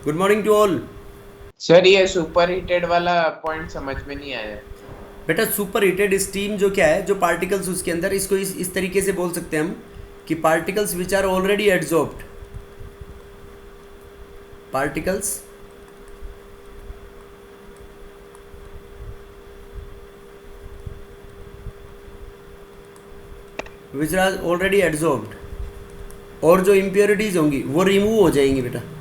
Good morning to all. Sir ये super heated वाला point समझ में नहीं आया। बेटा सुपर हीटेड स्टीम जो क्या है, जो पार्टिकल्स उसके अंदर, इसको इस तरीके से बोल सकते हैं हम कि particles which are already adsorbed, particles which are already adsorbed, और जो इम्प्योरिटीज होंगी वो रिमूव हो जाएंगी बेटा।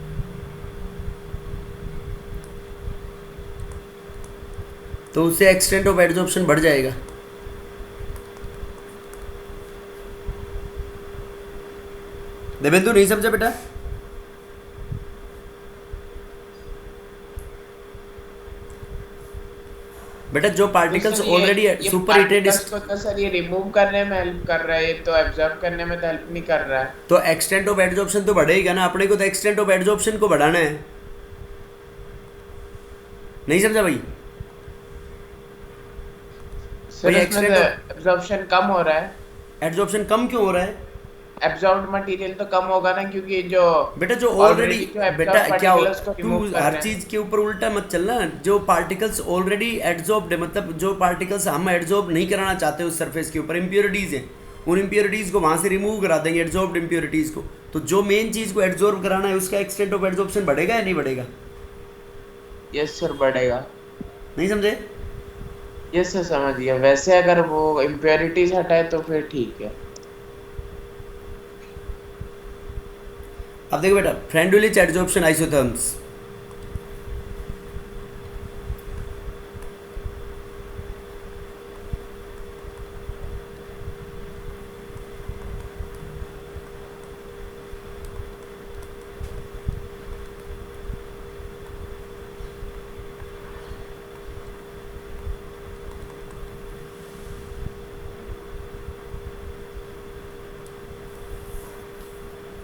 तो उससे एक्सटेंट ऑफ एड्जॉर्प्शन बढ़ जाएगा। देवेंदु नहीं समझा बेटा? बेटा जो तो पार्टिकल्स सर ऑलरेडी ये सुपर हीटेड, पार्टिकल्स को तो सर ये रिमूव करने में हेल्प कर रहा है, ये तो एब्जॉर्ब करने में तो हेल्प नहीं कर रहा है। तो एक्सटेंट ऑफ एड्जॉर्प्शन तो बढ़ेगा ना। अपने को तो एक्सटेंट ऑफ एड्जॉर्प्शन को बढ़ाना है। नहीं समझा भाई? भाई सर इसमें एक्सटेंट तो ऑफ एब्जॉर्प्शन कम हो रहा है। एड्जॉर्प्शन कम क्यों हो रहा है? एब्जॉर्ब्ड मटेरियल तो कम होगा ना, क्योंकि जो बेटा जो ऑलरेडी, ऑलरेडी जो बेटा एब्जॉर्ब क्या पार्टिकल्स को तू रिमूव कर हर रहे हैं। चीज के ऊपर उल्टा मत चलना। जो पार्टिकल्स ऑलरेडी एड्जॉर्ब्ड है, मतलब जो पार्टिकल्स हम एड्जॉर्ब नहीं कराना चाहते उस सरफेस के ऊपर, इम्प्योरिटीज हैं, उन इम्प्योरिटीज को वहां से रिमूव करा देंगे, एड्जॉर्ब्ड इम्प्योरिटीज को। तो जो मेन चीज को एड्जॉर्ब कराना है उसका एक्सटेंट ऑफ एड्जॉर्प्शन बढ़ेगा या नहीं बढ़ेगा? यस सर, बढ़ेगा। नहीं समझे? यस सर, समझ गया। वैसे अगर वो इम्प्योरिटीज हटाए तो फिर ठीक है। अब देखो बेटा, फ्रेंडुलिच एड्जॉर्प्शन आइसोथर्म्स,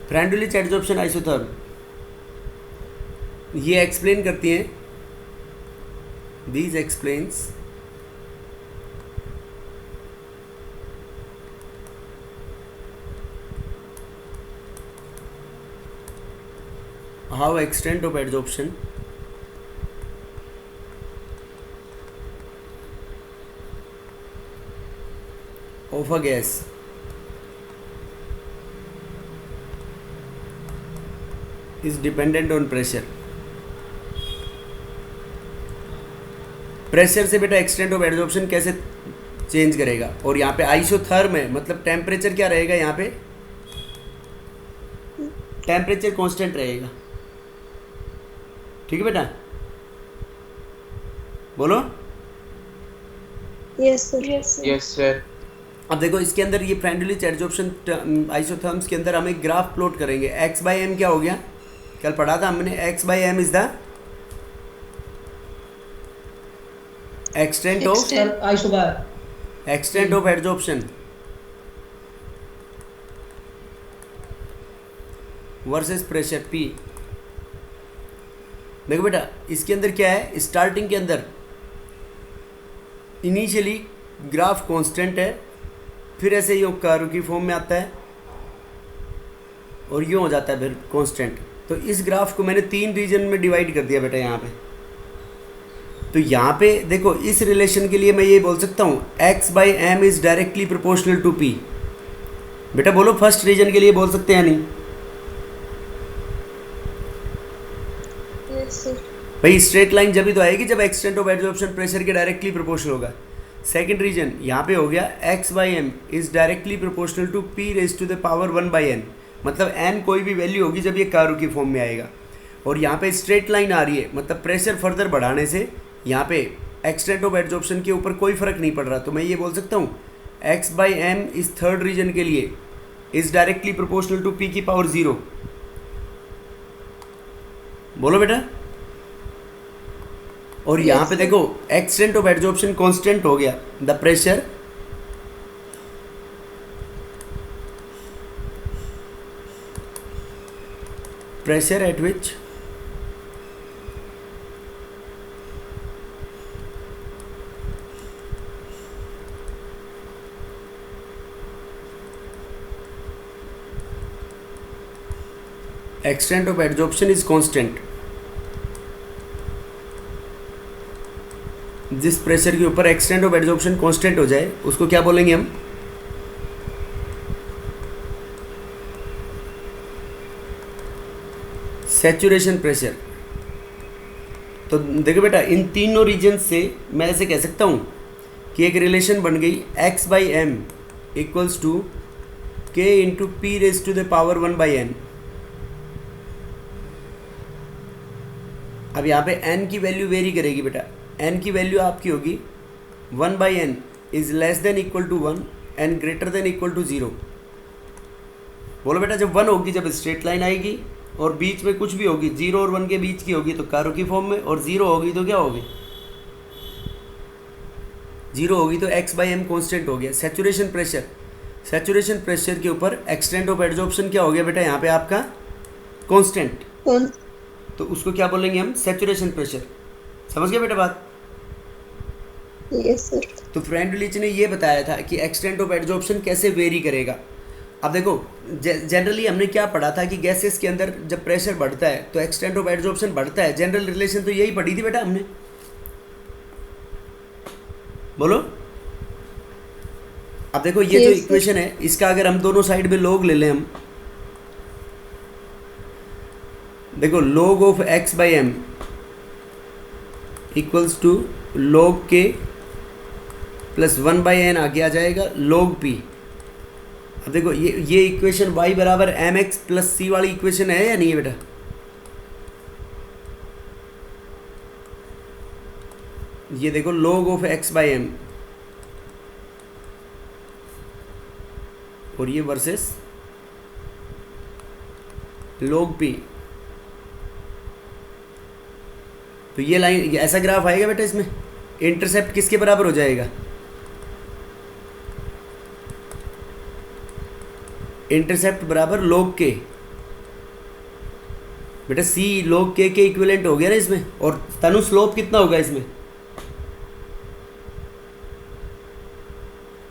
फ्रेंडुलिच एड्जॉर्प्शन आइसोथर्म ये एक्सप्लेन करती हैं, these explains how extent of adsorption of a gas is dependent on pressure. Pressure से बेटा एक्सटेंट ऑफ एड्जॉर्प्शन कैसे चेंज करेगा? और यहाँ पे आइसोथर्म है, मतलब टेम्परेचर क्या रहेगा यहाँ पे? टेम्परेचर कांस्टेंट रहेगा। ठीक है बेटा, बोलो। Yes sir, yes sir. Yes sir. अब देखो इसके अंदर ये फ्रेंडुलिच एड्जॉर्प्शन आइसोथर्म्स के अंदर हम एक ग्राफ प्लॉट करेंगे। एक्स बाई एम क्या हो गया? कल पढ़ा था हमने, x by M is the extent of Extent. Isobar extent of adsorption versus pressure p. देखो बेटा इसके अंदर क्या है, स्टार्टिंग के अंदर इनिशियली ग्राफ कांस्टेंट है, फिर ऐसे ही कर्व की फॉर्म में आता है और यूँ हो जाता है फिर कांस्टेंट। तो इस ग्राफ को मैंने 3 रीजन में डिवाइड कर दिया बेटा यहाँ पे। तो यहाँ पे देखो इस रिलेशन के लिए मैं ये बोल सकता हूँ x by M is directly proportional to p। बेटा बोलो फर्स्ट रीजन के लिए बोल सकते हैं नहीं? Yes sir. भाई स्ट्रेट लाइन जब भी तो आएगी जब एक्सटेंट ऑफ एड्जॉर्प्शन प्रेशर के डायरेक्टली प्रोपोर्शनल होगा। सेकंड रीजन यहाँ पे हो गया x by M is directly proportional to p raise to the power 1 by n, मतलब n कोई भी वैल्यू होगी जब ये कर्व की फॉर्म में आएगा। और यहाँ पे स्ट्रेट लाइन आ रही है, मतलब प्रेशर फर्दर बढ़ाने से यहाँ पे एक्सटेंट ऑफ एड्जॉर्प्शन के ऊपर कोई फर्क नहीं पड़ रहा। तो मैं ये बोल सकता हूँ x बाई एम इस थर्ड रीजन के लिए is directly proportional to p की पावर 0। बोलो बेटा। और यहाँ पे देखो एक्सटेंट ऑफ एड्जॉर्प्शन कांस्टेंट हो गया, the pressure pressure at which extent of adsorption is constant. जिस प्रेशर के ऊपर एक्सटेंट ऑफ एड्जॉर्प्शन कांस्टेंट हो जाए उसको क्या बोलेंगे हम? Saturation pressure. तो देखो बेटा, इन तीनों रीजन से मैं ऐसे कह सकता हूँ कि एक रिलेशन बन गई x/m equals to k into p raise to the power 1/n। अब यहाँ पे n की वैल्यू वेरी करेगी बेटा। n की वैल्यू आपकी होगी 1/n is less than equal to 1 and greater than equal to 0। बोलो बेटा, जब 1 होगी, जब स्ट्रेट लाइन आएगी और बीच में कुछ भी होगी, 0 और 1 के बीच की होगी तो कारो की फॉर्म में, और 0 होगी तो क्या होगी? 0 होगी तो x/m कांस्टेंट हो गया। सैचुरेशन प्रेशर, सैचुरेशन प्रेशर के ऊपर एक्सटेंट ऑफ एड्जॉर्प्शन क्या हो गया बेटा? यहाँ पे आपका कांस्टेंट। तो उसको क्या बोलेंगे हम? Saturation pressure. समझ गए बेटा बात? Yes sir. तो फ्रेंड लीच ने ये बताया था कि एक्सटेंट ऑफ एड्जॉर्प्शन कैसे वेरी करेगा। अब देखो, जनरली हमने क्या पढ़ा था कि गैसेस के अंदर जब प्रेशर बढ़ता है तो एक्सटेंट ऑफ एड्जॉर्प्शन बढ़ता है। जनरल रिलेशन तो यही पढ़ी थी बेटा हमने, बोलो। अब देखो, ये जो Yes, sir. इक्वेशन है, इसका अगर हम दोनों साइड में log ले लें हम, देखो log of x/m equals to log k plus 1/n आगे आ जाएगा log p। अब देखो, ये इक्वेशन y बराबर mx प्लस c वाली इक्वेशन है या नहीं है बेटा? ये देखो log ऑफ x/m और ये वर्सेस log p। तो ये लाइन, ऐसा ग्राफ आएगा बेटा। इसमें इंटरसेप्ट किसके बराबर हो जाएगा? इंटरसेप्ट बराबर log k। बेटा c log k के इक्विवेलेंट हो गया ना इसमें। और तनु स्लोप कितना होगा इसमें?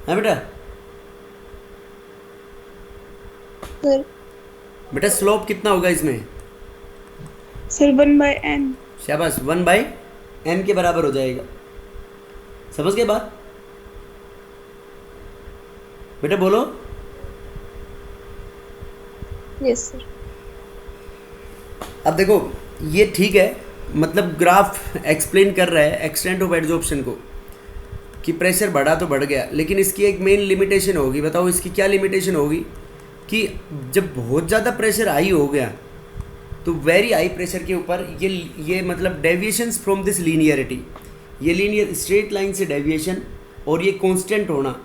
है बेटा? सर बेटा स्लोप कितना होगा इसमें? Sir 1/n। शाबाश, 1/n के बराबर हो जाएगा। समझ गए बात? बेटा बोलो। Yes sir. अब देखो, ये ठीक है, मतलब ग्राफ एक्सप्लेन कर रहा है एक्सटेंट ऑफ एड्जॉर्प्शन को कि प्रेशर बढ़ा तो बढ़ गया, लेकिन इसकी एक मेन लिमिटेशन होगी। बताओ इसकी क्या लिमिटेशन होगी? कि जब बहुत ज़्यादा प्रेशर हाई हो गया तो वेरी हाई प्रेशर के ऊपर ये मतलब डेविएशंस फ्रॉम दिस लीनियरिटी, ये लीनियर स्ट्रेट लाइन से डेविएशन और ये कांस्टेंट होना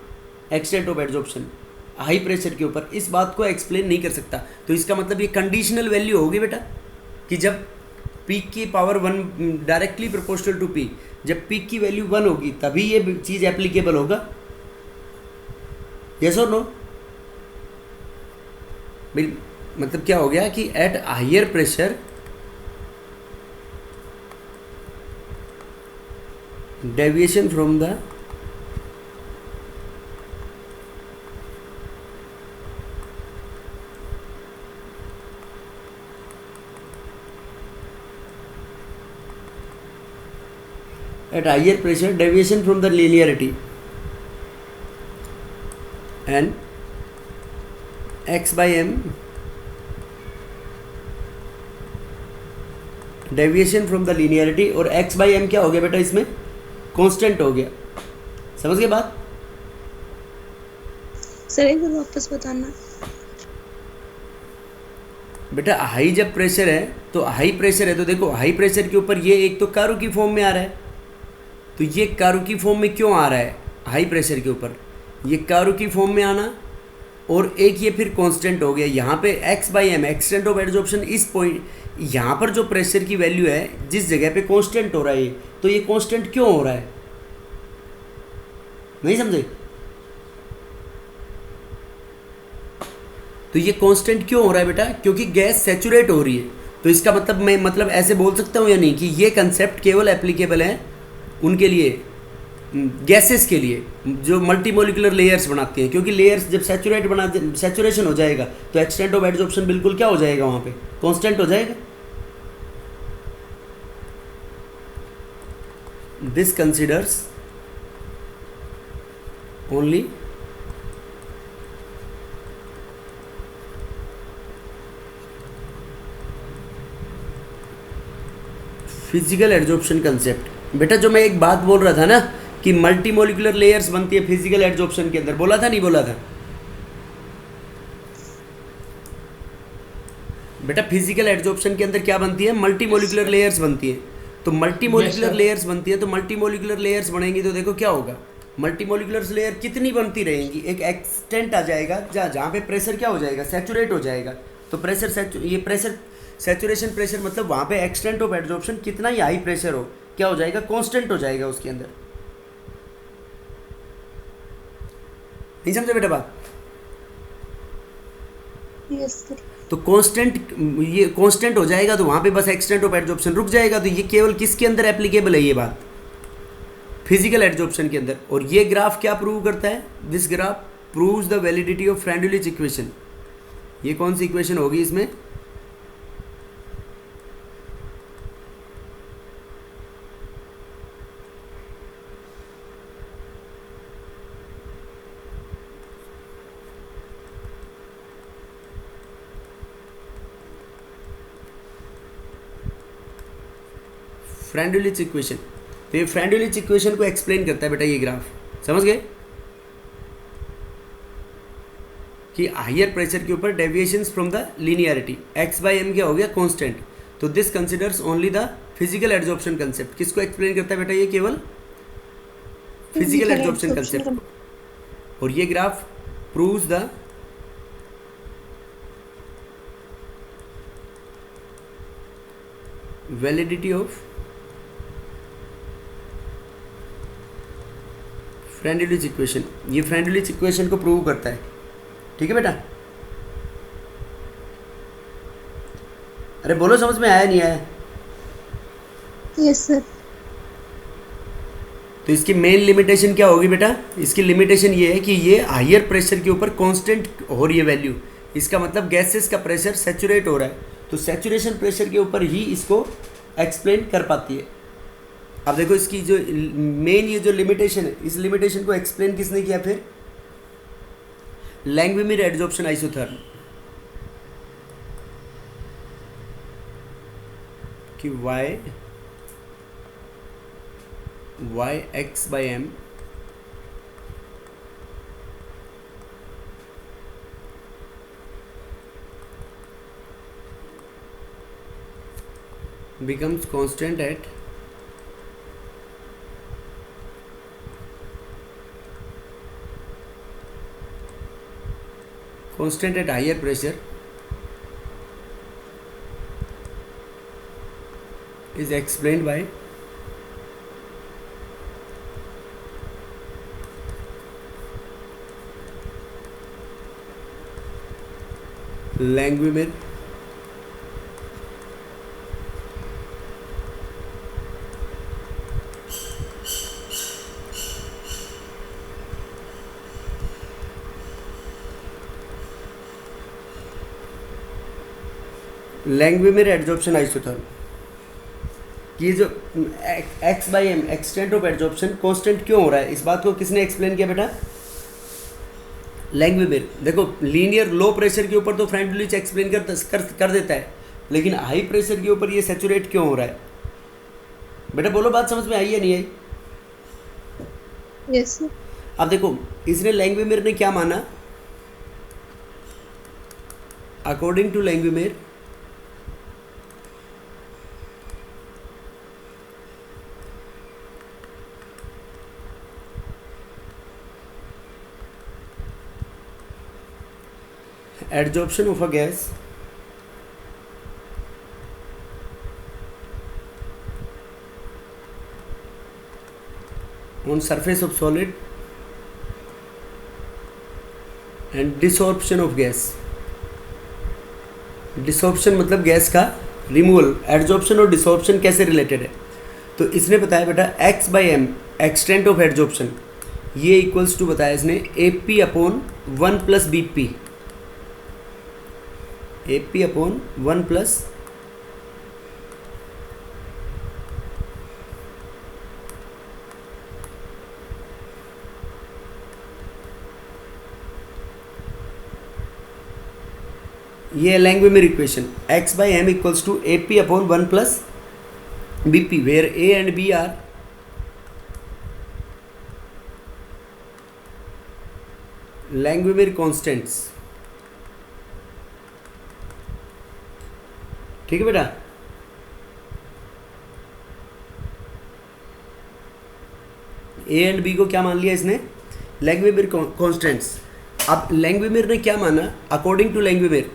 extent of adsorption high pressure के ऊपर, इस बात को एक्सप्लेन नहीं कर सकता। तो इसका मतलब ये कंडीशनल वैल्यू होगी बेटा कि जब पीक की power 1 directly proportional to P, जब पीक की वैल्यू 1 होगी तभी ये चीज़ एप्लीकेबल होगा। यस और नो? मतलब क्या हो गया कि at higher pressure deviation from the at higher pressure deviation from the linearity and x/m deviation from the linearity, और x/m क्या हो गया बेटा? इसमें कांस्टेंट हो गया। समझ गए बात? सर एक बार वापस बताना। बेटा हाई जब प्रेशर है तो हाई प्रेशर है तो देखो हाई प्रेशर के ऊपर ये एक तो कारू की फॉर्म में आ रहा है, तो ये कारू की फॉर्म में क्यों आ रहा है? हाई प्रेशर के ऊपर ये कारू की फॉर्म में आना, और एक ये फिर कांस्टेंट हो गया। यहाँ पे x/m एक्सटेंट ऑफ एड्जॉर्प्शन, इस पॉइंट यहाँ पर जो प्रेशर की वैल्यू है जिस जगह पे कांस्टेंट हो रहा है, तो ये कांस्टेंट क्यों हो रहा है? नहीं समझे? तो ये कांस्टेंट क्यों हो रहा है बेटा? क्योंकि गैस सैचुरेट हो रही है। तो इसका मतलब मैं मतलब ऐसे बोल सकता हूँ या नहीं कि ये कंसेप्ट केवल एप्लीकेबल है उनके लिए, गैसेस के लिए जो मल्टीमोलिकुलर लेयर्स बनाती हैं, क्योंकि लेयर्स जब सैचुरेशन हो जाएगा तो एक्सटेंट ऑफ एड्जॉर्प्शन बिल्कुल क्या हो जाएगा? वहाँ पे कांस्टेंट हो जाएगा। this considers only physical adsorption concept. बेटा जो मैं एक बात बोल रहा था ना कि मल्टी मोलिकुलर लेयर्स बनती है फिजिकल एडजॉर्प्शन के अंदर, बोला था नहीं बोला था? बेटा फिजिकल एडजॉर्प्शन के अंदर क्या बनती है? मल्टी मोलिकुलर लेयर्स बनती है। तो मल्टी मोलिकुलर लेयर्स बनती है, तो मल्टी मोलिकुलर लेयर्स बनेंगी तो देखो क्या होगा, मल्टी मोलिकुलर लेयर कितनी बनती रहेंगी, एक एक्सटेंट आ जाएगा जहाँ पे प्रेशर क्या हो जाएगा, सैचुरेट हो जाएगा। तो प्रेशर ये प्रेशर सैचुरेशन प्रेशर मतलब वहाँ पे एक्सटेंट ऑफ एडजॉर्प्शन कितना ही हाई प्रेशर हो क्या हो जाएगा, कांस्टेंट हो जाएगा उसके अंदर। नहीं समझे बेटा बात? Yes sir. तो कांस्टेंट, ये कांस्टेंट हो जाएगा तो वहाँ पे बस एक्सटेंट ऑफ एडजॉर्प्शन रुक जाएगा। तो ये केवल किसके अंदर एप्लीकेबल है ये बात? फिजिकल एडजॉर्प्शन के अंदर। और ये ग्राफ क्या प्रूव करता है? This graph proves the validity of फ्रेंडुलिच equation. ये कौन सी इक्वेशन होगी इसमें? फ्रेंडुलिच इक्वेशन। तो ये फ्रेंडुलिच इक्वेशन को एक्सप्लेन करता है बेटा ये ग्राफ, समझ गए? कि हायर प्रेशर के ऊपर deviations from the linearity, X by M क्या हो गया, कांस्टेंट। तो this considers only the physical adsorption concept. किसको एक्सप्लेन करता है बेटा ये? केवल फिजिकल एडजॉर्प्शन कंसेप्ट। और ये graph proves the validity of फ्रेंडुलिच equation. ये फ्रेंडुलिच इक्वेशन को प्रूव करता है, ठीक है बेटा? अरे बोलो समझ में आया नहीं आया? Yes sir. तो इसकी मेन लिमिटेशन क्या होगी बेटा? इसकी लिमिटेशन ये है कि ये हायर प्रेशर के ऊपर कांस्टेंट हो रही है वैल्यू। इसका मतलब गैसेस का प्रेशर सैचुरेट हो रहा है, तो सैचुरेशन प्रेशर के ऊपर ही इसको एक्सप्लेन कर पाती है। अब देखो इसकी जो मेन ये जो लिमिटेशन है, इस लिमिटेशन को एक्सप्लेन किसने किया फिर? लैंगविमिर एडजॉर्प्शन आइसोथर्म। कि y x by m becomes constant at higher pressure is explained by Langmuir adsorption isotherm. ये जो x by M extent of adsorption constant क्यों हो रहा है, इस बात को किसने एक्सप्लेन किया बेटा? लैंगविमिर। देखो लीनियर लो प्रेशर के ऊपर तो फ्रेंडुलिच एक्सप्लेन कर देता है, लेकिन हाई प्रेशर के ऊपर ये सैचुरेट क्यों हो रहा है? बेटा बोलो बात समझ में आई या नहीं आई? Yes sir. अब देखो इसने लैंगविमिर ने क्या माना? According to Langmuir adsorption of a gas on surface of solid and desorption of gas। Desorption मतलब गैस का रिमूवल। एडजॉर्प्शन और डिसॉर्प्शन कैसे रिलेटेड है? तो इसने बताया बेटा x by M extent of adsorption, ये इक्वल्स टू बताया इसने AP upon 1 plus BP। AP upon 1 plus ये है Langmuir equation, X by M equals to A P upon 1 plus B P, where A and B are Langmuir constants. ठीक है बेटा, ए and B को क्या मान लिया इसने, लैंग्वेमिर कॉन्स्टेंट्स। अब लैंग्वेमिर ने क्या माना, according to Langmuir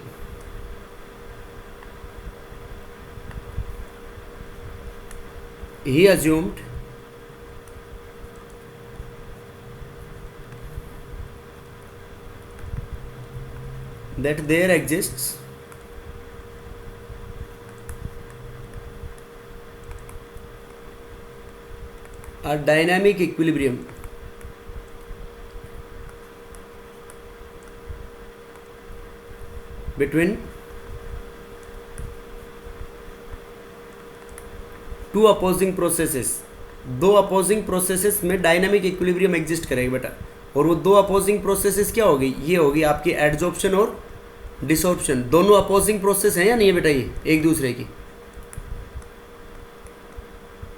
he assumed that there exists a dynamic equilibrium between two opposing processes. दो अपोजिंग प्रोसेसेस में डायनामिक इक्विलिब्रियम एग्जिस्ट करेगा बेटा, और वो दो अपोजिंग प्रोसेसेस क्या होगी, ये होगी आपकी एडजॉर्प्शन और डिसॉर्प्शन। दोनों अपोजिंग प्रोसेस हैं या नहीं है बेटा, ये एक दूसरे की।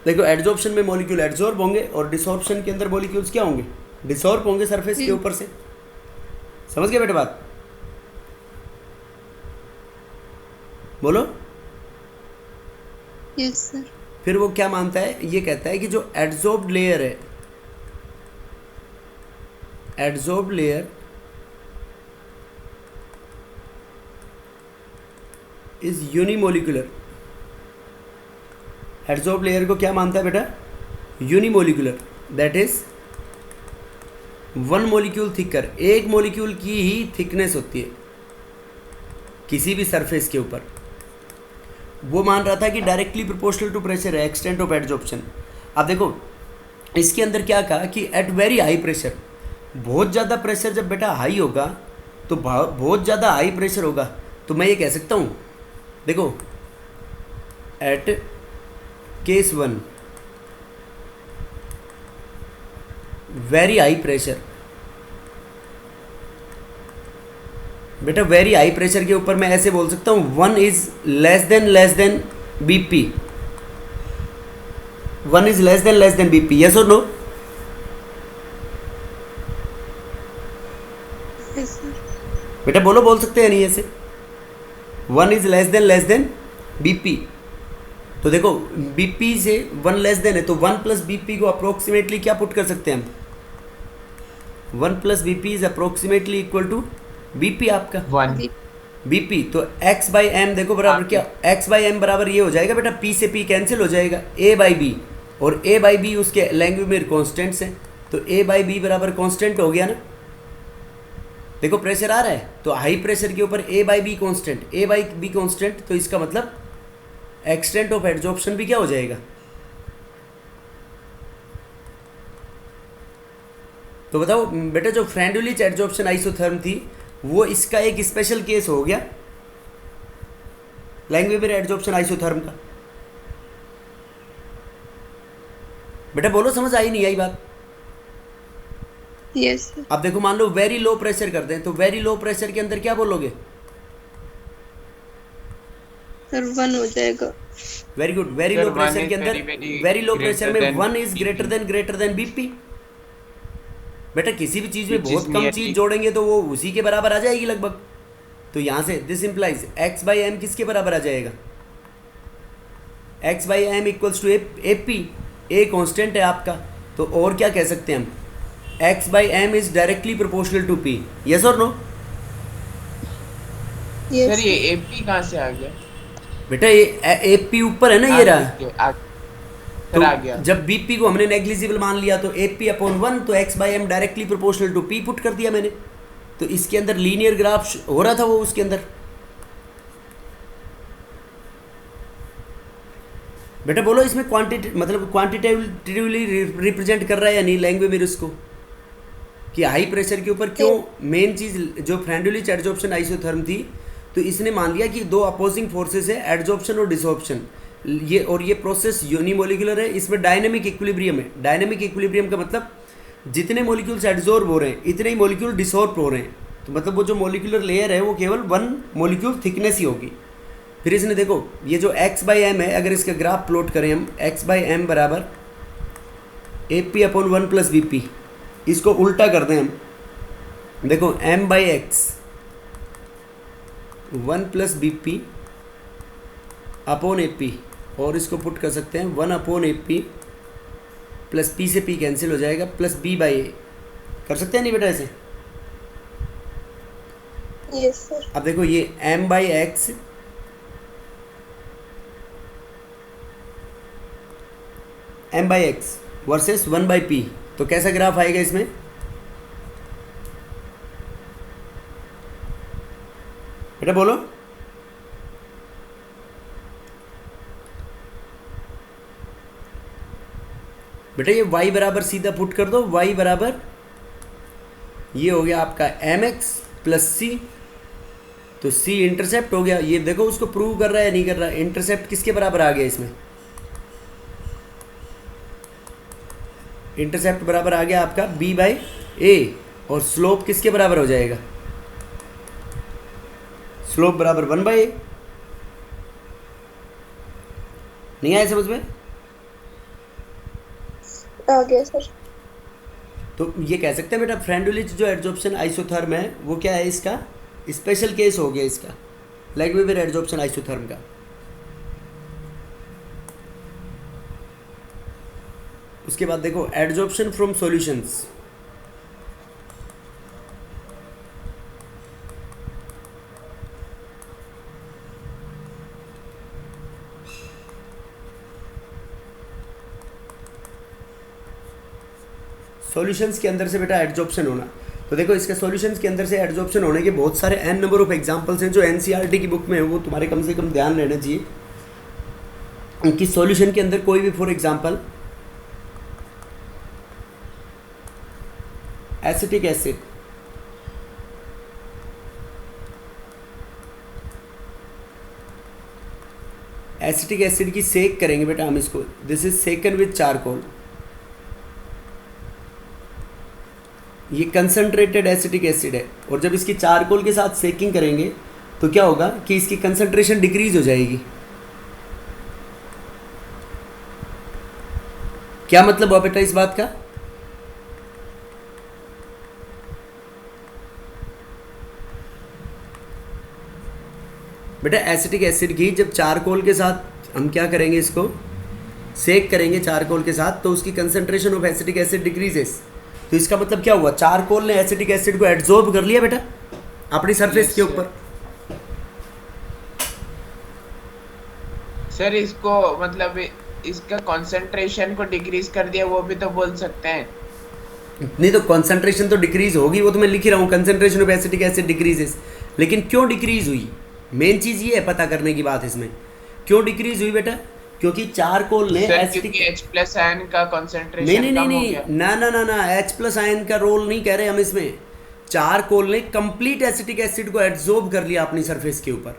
देखो एडजॉर्प्शन में मॉलिक्यूल एडजॉर्ब होंगे और डिसॉर्प्शन के अंदर मॉलिक्यूल्स क्या होंगे, डिसॉर्ब होंगे सरफेस के ऊपर से। समझ गए बेटा बात, बोलो। Yes sir. फिर वो क्या मानता है, ये कहता है कि जो एडजॉर्ब्ड लेयर है, एडजॉर्ब्ड लेयर इज यूनिमोलिकुलर। एडजॉर्ब्ड लेयर को क्या मानता है बेटा, unimolecular, that is one molecule thicker. एक मॉलिक्यूल की ही थिकनेस होती है किसी भी सरफेस के ऊपर। वो मान रहा था कि डायरेक्टली प्रोपोर्शनल टू प्रेशर है एक्सटेंट ऑफ एडजॉर्प्शन। अब देखो इसके अंदर क्या कहा कि एट वेरी हाई प्रेशर, बहुत ज़्यादा प्रेशर जब बेटा हाई होगा तो बहुत ज़्यादा हाई प्रेशर होगा, तो मैं ये कह सकता हूँ, देखो at case 1 very high pressure, बेटा वेरी हाई प्रेशर के ऊपर मैं ऐसे बोल सकता हूँ 1 is less than BP, 1 is less than BP, yes और नो। Yes sir. बेटा बोलो, बोल सकते हैं नहीं ऐसे, 1 इज लेस देन बीपी। तो देखो बीपी से 1 लेस देन है, तो 1 प्लस बीपी को अप्रोक्सीमेटली क्या पुट कर सकते हैं हम, 1 plus BP is approximately equal to BP आपका 1 बीपी। तो x बाई एम देखो बराबर क्या, x बाई एम बराबर ये हो जाएगा बेटा, p से p कैंसिल हो जाएगा, a बाई बी, और a बाई बी उसके लैंग्वेज कॉन्स्टेंट्स हैं, तो a बाई बी बराबर कॉन्स्टेंट हो गया ना। देखो प्रेशर आ रहा है तो हाई प्रेशर के ऊपर a by B constant, a by B constant, तो इसका मतलब एक्सटेंट ऑफ एडजॉर्प्शन भी क्या हो जाएगा। तो बताओ बेटा, जो फ्रेंडुलिच एडजॉर्प्शन आइसोथर्म थी वो इसका एक स्पेशल केस हो गया लैंग्वेज एडजॉर्प्शन आइसोथर्म का। बेटा बोलो, समझ आई नहीं आई बात। Yes sir. अब देखो मान लो वेरी लो प्रेशर कर दें, तो वेरी लो प्रेशर के अंदर क्या बोलोगे, सर 1 हो जाएगा। Very good. Very Sir, low one pressure is के अंदर, very, very very low pressure greater में than 1 is greater than BP. बेटा किसी भी चीज में Which is बहुत कम nearly- चीज जोड़ेंगे तो वो उसी के बराबर आ जाएगी लगभग। तो यहाँ से this implies x by M किसके बराबर आ जाएगा, x by M equals to A P, A constant है आपका, तो और क्या कह सकते हैं हम, x by M is directly proportional to p, yes और नो। यस सर ये AP कहाँ से आ गया, बेटा ये ए पी ऊपर है ना, ये रहा। सर आ गया। तो जब बीपी को हमने नेग्लिजिबल मान लिया तो ए पी अपॉन 1, तो x by M directly proportional to p put कर दिया मैंने। तो इसके अंदर लीनियर ग्राफ हो रहा था वो उसके अंदर। बेटा बोलो इसमें क्वांटिटेटिवली रिप्रेजेंट कर रहा है या नहीं लैंग्वेज में उसको, कि हाई प्रेशर के ऊपर क्यों। मेन चीज जो फ्रेंडुलिच एडजॉर्प्शन आइसोथर्म थी, तो इसने मान लिया कि दो अपोजिंग फोर्सेस है, एडजॉर्प्शन और डिसॉर्प्शन, ये प्रोसेस यूनिमोलिकुलर है, इसमें डायनेमिक इक्विलिब्रियम है। डायनेमिक इक्विलिब्रियम का मतलब जितने मॉलिक्यूल्स एडजॉर्ब हो रहे हैं इतने ही मॉलिक्यूल डिसॉर्ब हो रहे हैं। तो मतलब वो जो मोलिकुलर लेयर है वो केवल 1 मोलिक्यूल थिकनेस ही होगी। फिर इसने देखो ये जो x बाई एम है, अगर इसका ग्राफ प्लॉट करें हम, x बाई एम बराबर A P upon 1 plus B P, इसको उल्टा कर दें हम, देखो m by X 1 plus B P upon A P, और इसको पुट कर सकते हैं 1 upon A P plus P से पी कैंसिल हो जाएगा प्लस बी बाई ए। कर सकते हैं नहीं बेटा ऐसे? Yes sir. अब देखो ये m by x m by x versus 1 by P, तो कैसा ग्राफ आएगा इसमें? बेटा बोलो। बेटा ये y बराबर सीधा पुट कर दो, y बराबर ये हो गया आपका एम एक्स प्लस सी, तो c इंटरसेप्ट हो गया। ये देखो उसको प्रूव कर रहा है नहीं कर रहा है, इंटरसेप्ट किसके बराबर आ गया इसमें? इंटरसेप्ट बराबर आ गया आपका b बाई ए, और स्लोप किसके बराबर हो जाएगा? स्लोप बराबर 1 बाई ए। नहीं आया समझ में? आ गया सर। तो ये कह सकते हैं बेटा फ्रेंडुलिच जो एडजॉर्प्शन आइसोथर्म है वो क्या है, इसका स्पेशल केस हो गया इसका, लैग्वेवियर एडजॉर्प्शन आइसोथर्म का। उसके बाद देखो एडजॉर्प्शन फ्रॉम सॉल्यूशंस। सॉल्यूशंस के अंदर से बेटा एडजॉर्प्शन होना, तो देखो इसके सॉल्यूशंस के अंदर से एडजॉर्प्शन होने के बहुत सारे n नंबर ऑफ एग्जांपल्स हैं जो एनसीईआरटी की बुक में है, वो तुम्हारे कम से कम ध्यान रहना चाहिए कि सॉल्यूशन के अंदर कोई भी for example acetic acid, acetic acid की सेक करेंगे बेटा हम इसको, दिस इज सेकन विद चारकोल। ये कंसंट्रेटेड एसिटिक एसिड है, और जब इसकी चारकोल के साथ सेकिंग करेंगे तो क्या होगा कि इसकी कंसंट्रेशन डिक्रीज हो जाएगी। क्या मतलब हुआ बेटा इस बात का? बेटा एसिटिक एसिड की जब चारकोल के साथ हम क्या करेंगे, इसको सेक करेंगे चारकोल के साथ, तो उसकी concentration of acetic acid decreases. तो इसका मतलब क्या हुआ, चारकोल ने एसिटिक एसिड को एड्सॉर्ब कर लिया बेटा अपनी सरफेस के ऊपर। सर इसको मतलब इसका कंसंट्रेशन को डिक्रीज कर दिया, वो भी तो बोल सकते हैं। नहीं तो कंसंट्रेशन तो डिक्रीज होगी, वो तो मैं लिख ही रहा हूँ, concentration of acetic acid decreases. लेकिन क्यों डिक्रीज हुई, मेन चीज ये है पता करने की बात इसमें, क्यों डिक्रीज हुई बेटा? क्योंकि चारकोल ने एसिटिक H प्लस आयन का कंसंट्रेशन नहीं नहीं नहीं ना ना ना ना H प्लस आयन का रोल नहीं कह रहे हम इसमें। चारकोल ने कंप्लीट एसिटिक एसिड को एब्जॉर्ब कर लिया अपनी सरफेस के ऊपर।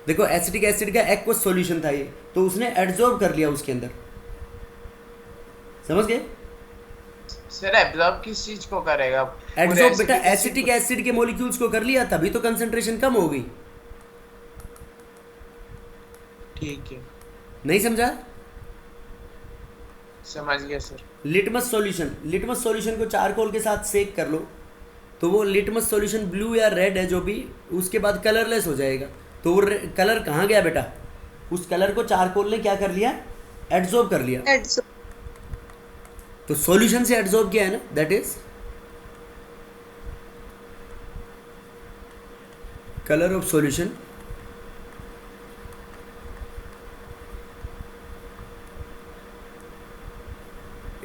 देखो एसिटिक एसिड का एक्वस सॉल्यूशन था ये, तो उसने एब्जॉर्ब कर लिया उसके अंदर, समझ गए? सर एब्जॉर्ब किस चीज को करेगा? एब्जॉर्ब बेटा एसिटिक एसिड के मॉलिक्यूल्स को कर लिया, तभी तो कंसंट्रेशन कम हो गई। ठीक है, नहीं समझा? समझ गया सर। लिटमस सॉल्यूशन को चारकोल के साथ सेक कर लो, तो वो लिटमस सॉल्यूशन ब्लू या रेड है जो भी, उसके बाद कलरलेस हो जाएगा। तो वो कलर कहाँ गया बेटा? उस कलर को चारकोल ने क्या कर लिया, एब्जॉर्ब कर लिया। तो सॉल्यूशन से एब्जॉर्ब किया है ना, that is colour of solution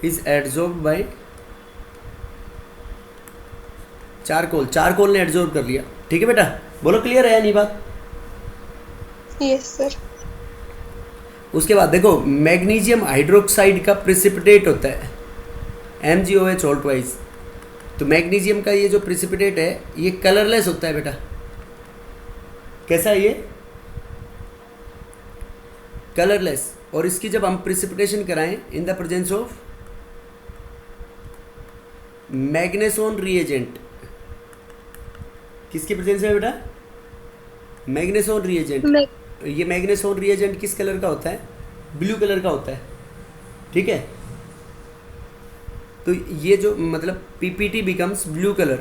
is absorb by charcoal ने एब्जॉर्ब कर लिया। ठीक है बेटा, बोलो क्लियर है या नहीं बात? Yes sir. उसके बाद देखो मैग्नीशियम हाइड्रोक्साइड का प्रेसिपिटेट होता है MgOH ऑल ट्वाइस। तो मैग्नीशियम का ये जो प्रेसिपिटेट है ये कलरलेस होता है बेटा। कैसा है ये? कलरलेस। और इसकी जब हम प्रेसिपिटेशन कराएं in the presence of magneson reagent, किसकी प्रेजेंस में बेटा? Magneson reagent. मैं ये मैग्नेसोन रिएजेंट किस कलर का होता है? ब्लू कलर का होता है, ठीक है। तो ये जो मतलब पीपीटी बिकम्स ब्लू कलर।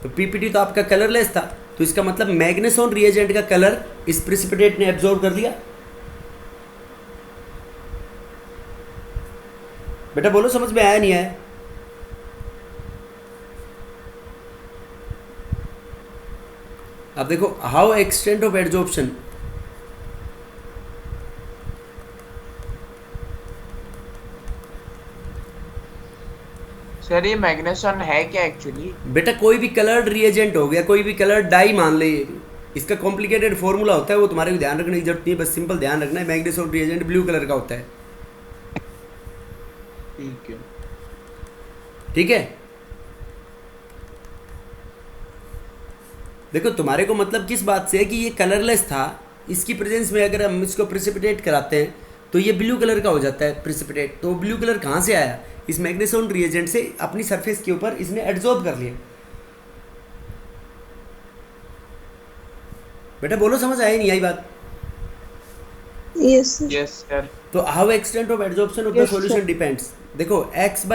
तो पीपीटी तो आपका कलरलेस था, तो इसका मतलब मैग्नेसोन रिएजेंट का कलर इस प्रिसिपिटेट ने एब्जॉर्ब कर लिया। बेटा बोलो, समझ में आया नहीं आया? अब देखो how extent of absorption. Sir ये मैग्नेसॉन है क्या एक्चुअली? बेटा कोई भी कलर्ड रिएजेंट हो गया, कोई भी कलर डाई मान ले, इसका कॉम्प्लिकेटेड फॉर्मूला होता है, वो तुम्हारे को ध्यान रखने की जरूरत नहीं है, बस सिंपल ध्यान रखना है मैग्नेसोन रिएजेंट ब्लू कलर का होता है, ठीक है। ठीक है। देखो तुम्हारे को मतलब किस बात से है कि ये कलरलेस था, इसकी प्रेजेंस में अगर हम इसको प्रिसिपिटेट कराते हैं तो ये ब्लू कलर का हो जाता है प्रिसिपिटेट। तो ब्लू कलर कहाँ से आया? इस मैग्नेसोन रिएजेंट से अपनी सरफेस के ऊपर इसने एब्जॉर्ब कर लिया। बेटा बोलो, समझ आई नहीं आई बात? Yes sir. Yes sir. तो how extent of absorption of the Yes, solution sir. Depends. देखो x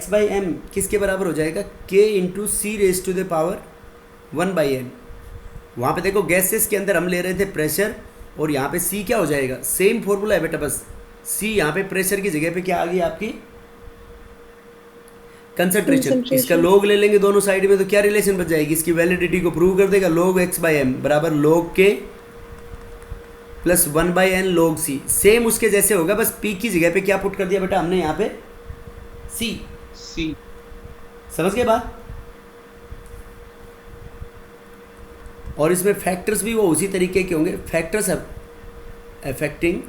बाई एम किसके बराबर हो जाएगा? k into C raise to the power 1/n। वहाँ पे देखो गैसेस के अंदर हम ले रहे थे प्रेशर, और यहाँ पे c क्या हो जाएगा? सेम फॉर्मूला है बेटा, बस c यहाँ पे प्रेशर की जगह पे क्या आ गई आपकी? कंसंट्रेशन। Concentration. इसका log ले लेंगे दोनों साइड में, तो क्या रिलेशन बच जाएगी? इसकी वैलिडिटी को प्रूव कर देगा। log x बाई एम बराबर log k plus 1/n log c। Same उसके जैसे होगा, बस p की जगह पे क्या पुट कर दिया बेटा हमने यहाँ पे? c। सी। समझ गए बात? और इसमें फैक्टर्स भी वो उसी तरीके के होंगे, फैक्टर्स अफेक्टिंग।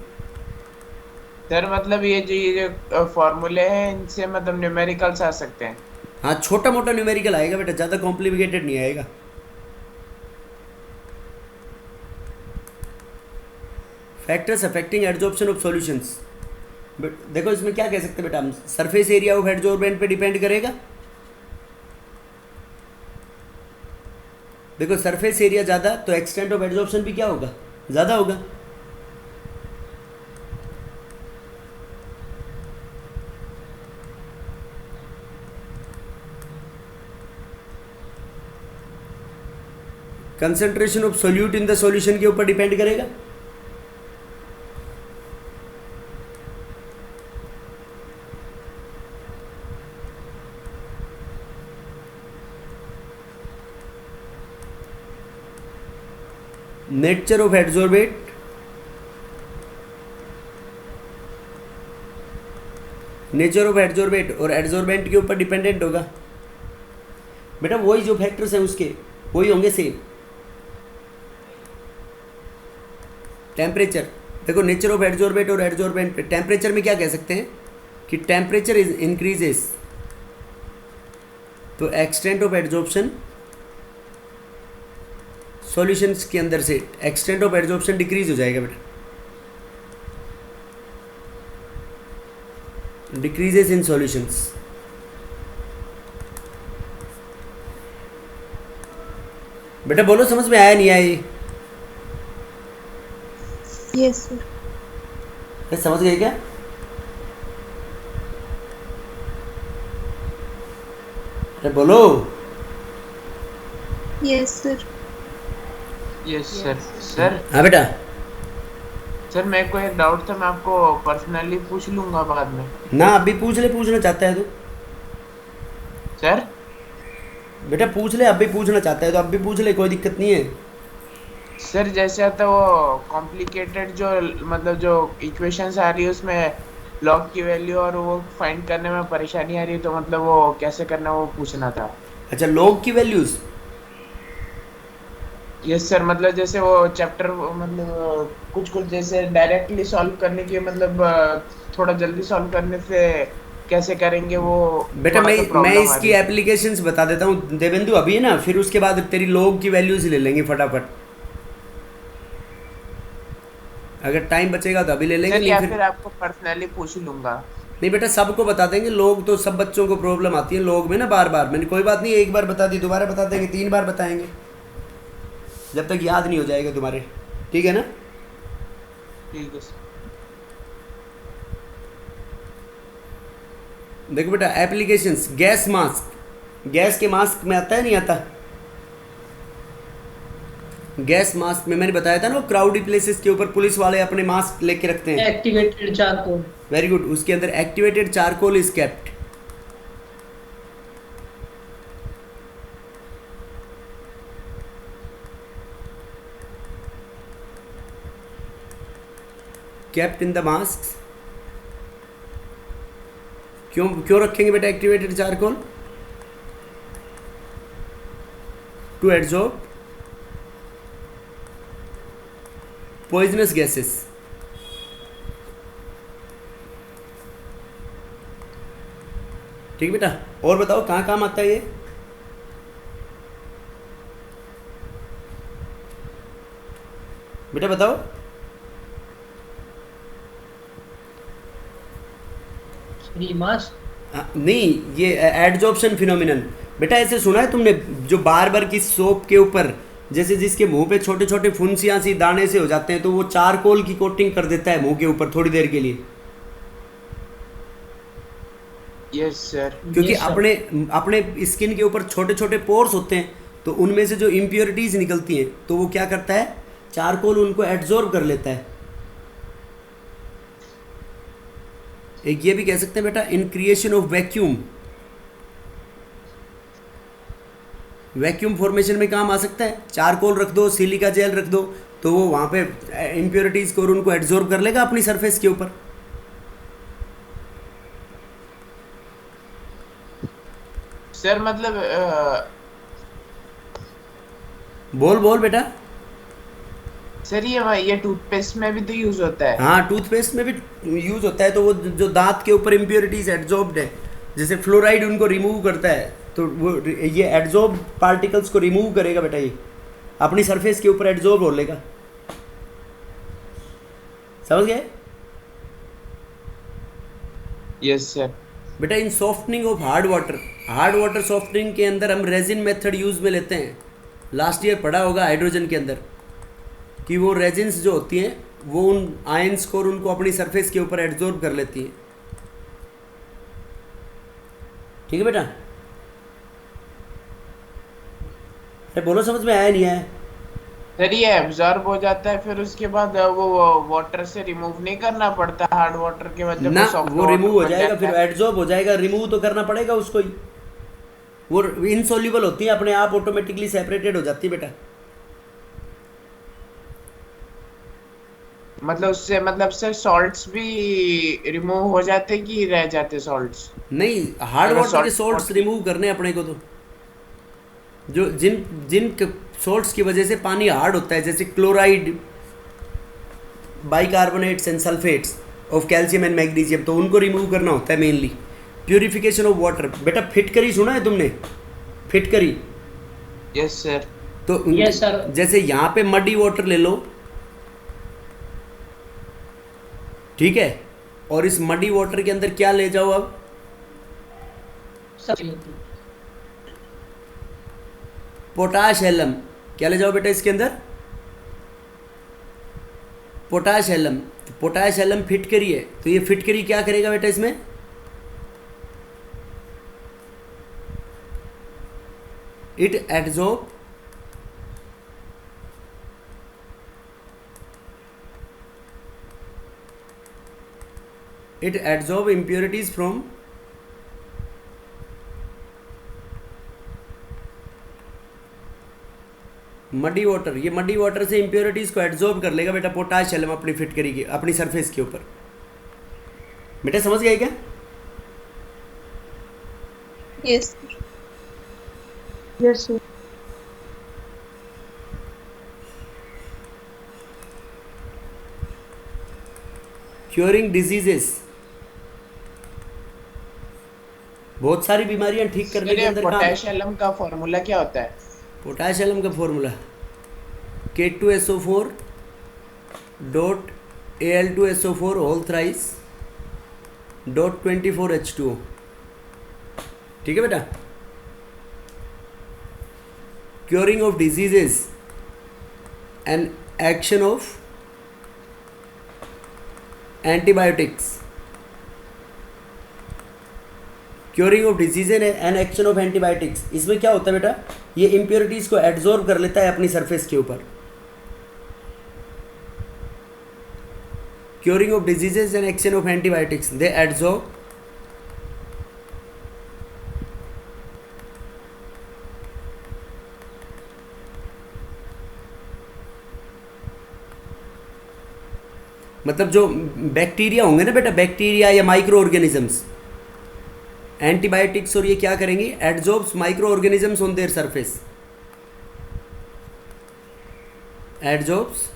सर मतलब ये जो फॉर्मूले हैं इनसे मतलब न्यूमेरिकल्स आ सकते हैं? हाँ, छोटा मोटा न्यूमेरिकल आएगा बेटा, ज़्यादा कॉम्प्लिकेटेड नहीं आएगा। Factors affecting adsorption of solutions. But देखो इसमें क्या कह सकते हैं बेटा हम? सरफेस एरिया ऑफ एड्जॉर्बेंट पे डिपेंड करेगा। देखो सरफेस एरिया ज़्यादा तो एक्सटेंट ऑफ एड्जॉर्प्शन भी क्या होगा? ज़्यादा होगा। Concentration of solute in the solution के ऊपर डिपेंड करेगा। Nature of adsorbate, nature of adsorbate और एड्जॉर्बेंट के ऊपर डिपेंडेंट होगा बेटा। वही जो फैक्टर्स हैं उसके वही होंगे सेम। टेम्परेचर, देखो नेचर ऑफ एड्जॉर्बेट और एड्जॉर्बेंट, टेम्परेचर में क्या कह सकते हैं कि टेम्परेचर इज इंक्रीजेस तो एक्सटेंट ऑफ एड्जॉर्प्शन सॉल्यूशंस के अंदर से एक्सटेंट ऑफ एड्जॉर्प्शन डिक्रीज हो जाएगा बेटा, डिक्रीजेस इन सॉल्यूशंस। बेटा बोलो, समझ में आया नहीं आया? Yes sir. ये समझ गए क्या? अरे बोलो। Yes sir. Yes sir. Sir हाँ बेटा। सर मेरे को एक डाउट था, मैं आपको पर्सनली पूछ लूंगा बाद में। ना अभी पूछ ले, पूछना चाहता है तो सर बेटा पूछ ले, अभी पूछना चाहता है तो अभी पूछ ले, कोई दिक्कत नहीं है। सर जैसे आता है वो कॉम्प्लिकेटेड जो मतलब जो इक्वेशंस आ रही है उसमें लॉग की वैल्यू और वो फाइंड करने में परेशानी आ रही है, तो मतलब वो कैसे करना वो पूछना था। अच्छा, लॉग की वैल्यूज। यस सर, मतलब जैसे वो चैप्टर मतलब कुछ कुछ जैसे डायरेक्टली सॉल्व करने की मतलब थोड़ा जल्दी सॉल्व करने से कैसे करेंगे वो बेटा थोड़ा सा मैं problem आ इसकी रही है। एप्लीकेशंस बता देता हूँ देवेंदु अभी, है ना, फिर उसके बाद तेरी लॉग की वैल्यूज ले लेंगे फटाफट। अगर टाइम बचेगा तो अभी ले लेंगे, सर नहीं या फिर फिर आपको पर्सनली पूछ लूंगा। नहीं बेटा, सबको बता देंगे। लोग तो सब बच्चों को प्रॉब्लम आती है लोग में ना, बार बार। मैंने कोई बात नहीं, एक बार बता दी, दोबारा बता देंगे, 3 बार बताएंगे, जब तक याद नहीं हो जाएगा तुम्हारे। ठीक है ना? ठीक है सर। देखो बेटा, एप्लीकेशंस, गैस मास्क, गैस के मास्क में आता है नहीं आता? गैस मास्क में मैंने बताया था ना, क्राउडी प्लेसेस के ऊपर पुलिस वाले अपने मास्क लेके रखते हैं। Activated charcoal. Very good. उसके अंदर activated charcoal is kept. Kept in the mask. क्यों क्यों रखेंगे बेटा activated charcoal? To absorb poisonous gases. ठीक बेटा, और बताओ कहाँ काम आता है ये? बेटा बताओ। मास नहीं, ये एडजॉर्प्शन फिनोमिनन। बेटा ऐसे सुना है तुमने, जो बार बार की सोप के ऊपर जैसे जिसके मुंह पे छोटे छोटे फुंसियां सी दाने से हो जाते हैं, तो वो चारकोल की कोटिंग कर देता है मुंह के ऊपर थोड़ी देर के लिए। Yes sir. क्योंकि Yes, sir. अपने अपने स्किन के ऊपर छोटे छोटे पोर्स होते हैं, तो उनमें से जो इम्प्योरिटीज निकलती हैं, तो वो क्या करता है, चारकोल उनको एब्जॉर्ब कर लेता है। एक ये भी कह सकते हैं बेटा, in creation of vacuum, vacuum formation में काम आ सकता है। चारकोल रख दो, सिलिका जेल रख दो, तो वो वहाँ पे इम्प्योरिटीज को और उनको एब्जॉर्ब कर लेगा अपनी सरफेस के ऊपर। सर मतलब बोल बोल बेटा। सर ये टूथपेस्ट में भी तो यूज होता है। हाँ, टूथपेस्ट में भी यूज होता है। तो वो जो दांत के ऊपर इम्प्योरिटीज एड्जॉर्ब्ड है, जैसे फ्लोराइड उनको रिमूव करता है, तो वो ये एड्जॉर्ब पार्टिकल्स को रिमूव करेगा बेटा, ये अपनी सरफेस के ऊपर एड्जॉर्ब हो लेगा। समझ गए? Yes sir. बेटा in softening of hard water softening के अंदर हम रेजिन मेथड यूज में लेते हैं। लास्ट ईयर पढ़ा होगा हाइड्रोजन के अंदर कि वो रेजिन्स जो होती हैं वो उन आयंस को और उनको अपनी सरफेस के ऊपर एब्जॉर्ब कर लेती हैं। ठीक है बेटा? अरे बोलो, समझ में आया नहीं आया? सर ये एब्जॉर्ब हो जाता है, फिर उसके बाद वो वाटर से रिमूव नहीं करना पड़ता हार्ड वाटर के वजह ना, soft वो water रिमूव हो बन जाएगा, जाता फिर है। एड्जॉर्ब हो जाएगा। रिमूव तो करना पड़ेगा उसको ही, वो इनसॉल्युबल होती है, अपने आप ऑटोमेटिकली सेपरेटेड हो जाती है बेटा। मतलब उससे मतलब सर सॉल्ट्स भी रिमूव हो जाते कि रह जाते सॉल्ट्स? नहीं, हार्ड अगर वाटर के salt सॉल्ट्स water- रिमूव करने अपने को, तो जो जिन जिन सॉल्ट्स की वजह से पानी हार्ड होता है, जैसे chloride, bicarbonates and sulphates of calcium and magnesium, तो उनको रिमूव करना होता है मेनली। प्यूरिफिकेशन ऑफ वाटर, बेटा फिटकरी सुना है तुमने? फिटकरी। Yes sir. तो Yes, sir. जैसे यहाँ पे मडी वाटर ले लो, ठीक है, और इस मडी वाटर के अंदर क्या ले जाओ अब? Potash alum. क्या ले जाओ बेटा इसके अंदर? Potash alum. तो पोटाश एलम फिटकरी है, तो ये फिटकरी क्या करेगा बेटा इसमें? It absorb impurities from muddy water. ये मडी वाटर से इंप्योरिटीज को एब्जॉर्ब कर लेगा बेटा पोटाश एलम अपनी फिटकरी की, अपनी सरफेस के ऊपर। बेटा समझ गए क्या? Yes yes sir. Curing diseases, बहुत सारी बीमारियां ठीक करने के अंदर काम। पोटेशियम का फॉर्मूला क्या होता है? पोटाश एलम का formula K2SO4 dot Al2SO4 whole thrice .24H2O। ठीक है बेटा। Curing of diseases and action of antibiotics. Curing of disease and action of antibiotics, इसमें क्या होता है बेटा, ये इम्प्योरिटीज को एब्जॉर्ब कर लेता है अपनी सरफेस के ऊपर। Curing of diseases and action of antibiotics, they absorb मतलब जो बैक्टीरिया होंगे ना बेटा, बैक्टीरिया या माइक्रो ऑर्गेनिजम्स, एंटीबायोटिक्स और ये क्या करेंगे, adsorbs micro organisms on their surface, adsorbs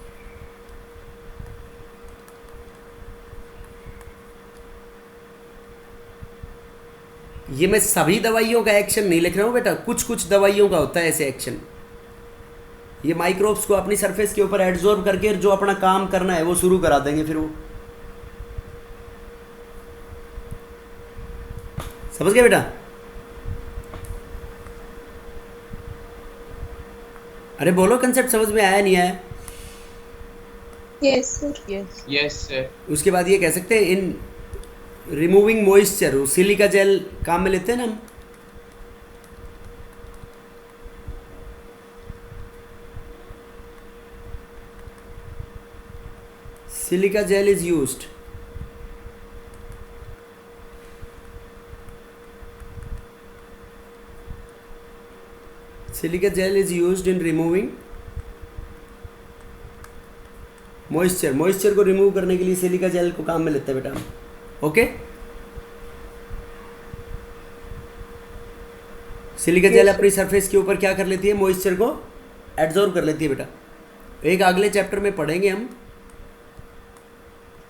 ये मैं सभी दवाइयों का एक्शन नहीं लिख रहा हूँ बेटा, कुछ कुछ दवाइयों का होता है ऐसे एक्शन। ये माइक्रोब्स को अपनी सरफेस के ऊपर एड्जॉर्ब करके जो अपना काम करना है वो शुरू करा देंगे, फिर वो समझ गए बेटा। अरे बोलो, कंसेप्ट समझ में आया नहीं आया? Yes sir. Yes sir. उसके बाद ये कह सकते हैं इन रिमूविंग मॉइस्चर, सिलिका जेल काम में लेते हैं ना हम। Silica gel is used Silica gel is used in removing moisture। moisture को रिमूव करने के लिए सिलिका जेल को काम में लेते हैं बेटा हम। ओके, सिलिका जेल अपनी सरफेस के ऊपर क्या कर लेती है, मॉइस्चर को एब्जॉर्ब कर लेती है बेटा। एक अगले चैप्टर में पढ़ेंगे हम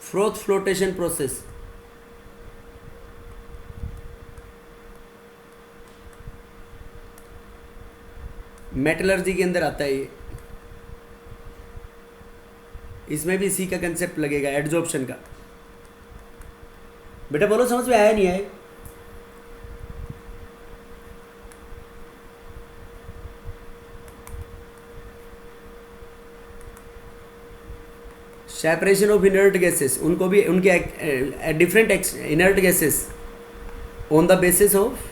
फ्रोथ फ्लोटेशन प्रोसेस। मेटलर्जी के अंदर आता है ये, इसमें भी इसी का कंसेप्ट लगेगा, एड्जॉर्प्शन का। बेटा बोलो, समझ में आया नहीं आया? सेपरेशन ऑफ इनर्ट गैसेस, उनको भी उनके different inert gases on the basis of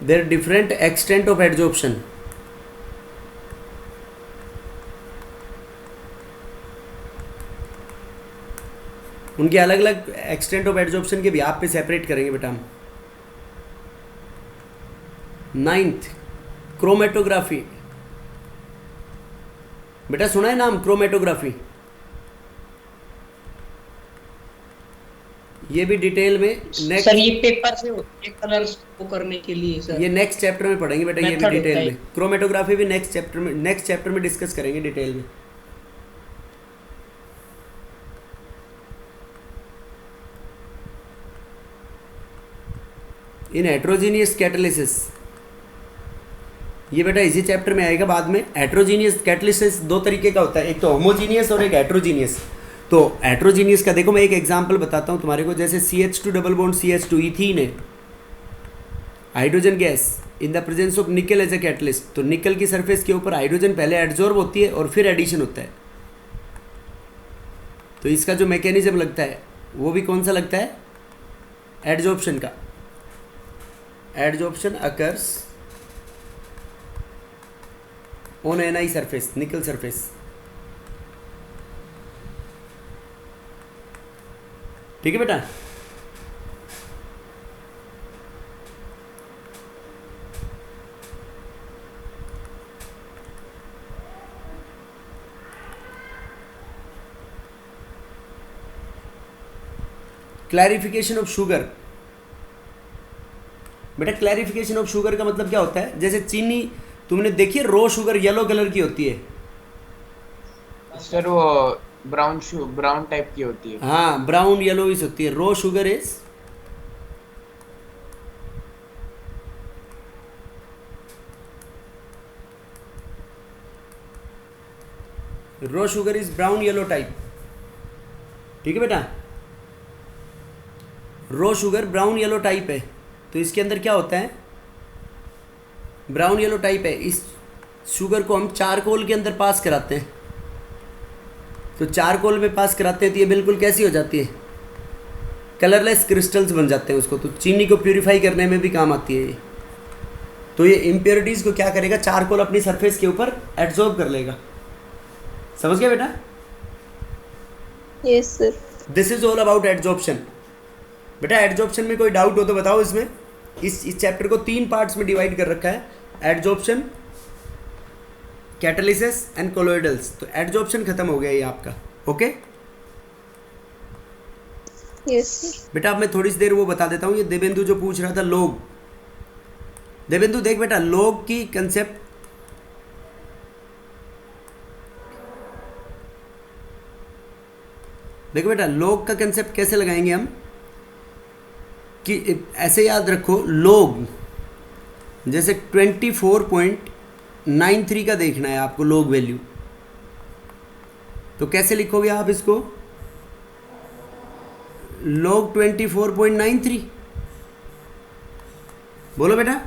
their different extent of adsorption। उनके अलग अलग एक्सटेंट ऑफ एड्जॉर्प्शन के भी आप पे सेपरेट करेंगे बेटा हम। 9th chromatography. बेटा सुना है नाम क्रोमेटोग्राफी? ये भी डिटेल में नेक्स्ट सर ये पेपर से होते हैं कलर्स को करने के लिए सर। ये नेक्स्ट चैप्टर में पढ़ेंगे बेटा, ये भी Method डिटेल होता है। में। क्रोमेटोग्राफी भी नेक्स्ट चैप्टर में डिस्कस करेंगे डिटेल में। इन हेट्रोजीनियस कैटालिसिस, ये बेटा इसी चैप्टर में आएगा बाद में। हेट्रोजीनियस कैटालिसिस दो तरीके का होता है, एक तो होमोजीनियस और एक हेट्रोजीनियस। तो हेट्रोजीनियस का देखो मैं एक एग्जांपल बताता हूँ तुम्हारे को, जैसे CH2 double bond CH2 ethene है, hydrogen gas in the presence of nickel as a catalyst. तो निकल की सरफेस के ऊपर हाइड्रोजन पहले एड्जॉर्ब होती है और फिर एडिशन होता है। तो इसका जो मैकेनिज्म लगता है वो भी कौन सा लगता है, एड्जॉर्प्शन का। Adsorption occurs on Ni surface, निकल सरफेस। ठीक है बेटा। Clarification of sugar. बेटा क्लैरिफिकेशन ऑफ शुगर का मतलब क्या होता है, जैसे चीनी तुमने देखी है, रो शुगर येलो कलर की होती है। सर वो ब्राउन टाइप की होती है। हाँ, ब्राउन येलोइश होती है। Raw sugar is raw sugar is brown yellow type, ठीक है बेटा। Raw sugar brown yellow type है, तो इसके अंदर क्या होता है, ब्राउन येलो टाइप है। इस शुगर को हम चारकोल के अंदर पास कराते हैं, तो चारकोल में पास कराते हैं तो ये बिल्कुल कैसी हो जाती है, कलरलेस क्रिस्टल्स बन जाते हैं उसको। तो चीनी को प्यूरिफाई करने में भी काम आती है ये। तो ये इम्प्योरिटीज़ को क्या करेगा, चारकोल अपनी सरफेस के ऊपर एब्जॉर्ब कर लेगा। समझ गया बेटा? Yes sir. This is all about adsorption. बेटा एड्जॉर्प्शन में कोई डाउट हो तो बताओ। इसमें इस चैप्टर को 3 पार्ट्स में डिवाइड कर रखा है, एड्जॉर्प्शन, कैटालिसिस एंड कोलोइडल्स। तो एड्जॉर्प्शन खत्म हो गया ये आपका, ओके। Yes sir. बेटा अब मैं थोड़ी सी देर वो बता देता हूँ। ये देवेंदु जो पूछ रहा था लोग, देवेंदु देख बेटा, लोग की कंसेप्ट देखो बेटा, लोग का कंसेप्ट कैसे लगाएंगे हम, कि ऐसे याद रखो, लोग जैसे 24.93 का देखना है आपको लोग वैल्यू, तो कैसे लिखोगे आप इसको, log 24.93। बोलो बेटा,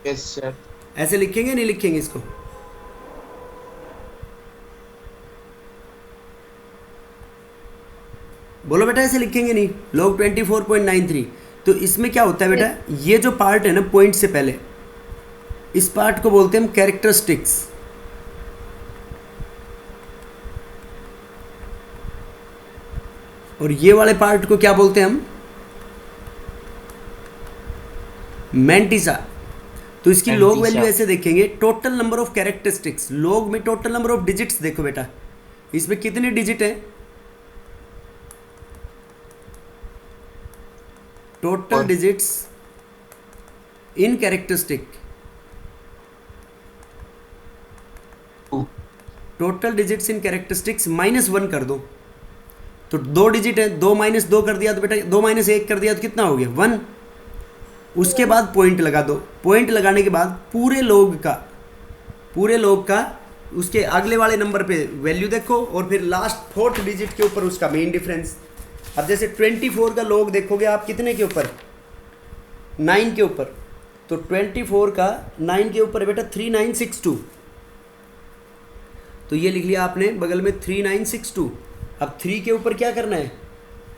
यस सर। ऐसे लिखेंगे नहीं लिखेंगे इसको? बोलो बेटा, ऐसे लिखेंगे नहीं, log 24.93। तो इसमें क्या होता है बेटा, ये जो पार्ट है ना पॉइंट से पहले, इस पार्ट को बोलते हैं हम कैरेक्टरिस्टिक्स। और ये वाले पार्ट को क्या बोलते हैं हम, मैंटिसा। तो इसकी लोग वैल्यू ऐसे देखेंगे, टोटल नंबर ऑफ कैरेक्टरिस्टिक्स। लोग में टोटल नंबर ऑफ डिजिट्स देखो बेटा, इसमें कितने डिजिट है, total digits in characteristic, total digits in characteristics -1 कर दो, तो 2 डिजिट है, 2 - 2 कर दिया तो बेटा 2 - 1 कर दिया तो कितना हो गया, 1। उसके बाद पॉइंट लगा दो, पॉइंट लगाने के बाद पूरे लोग का उसके अगले वाले नंबर पे वैल्यू देखो, और फिर लास्ट 4th डिजिट के ऊपर उसका मेन डिफरेंस। अब जैसे 24 का लोग देखोगे आप कितने के ऊपर, 9 के ऊपर, तो 24 का 9 के ऊपर बेटा 3962, तो ये लिख लिया आपने बगल में 3962। अब 3 के ऊपर क्या करना है,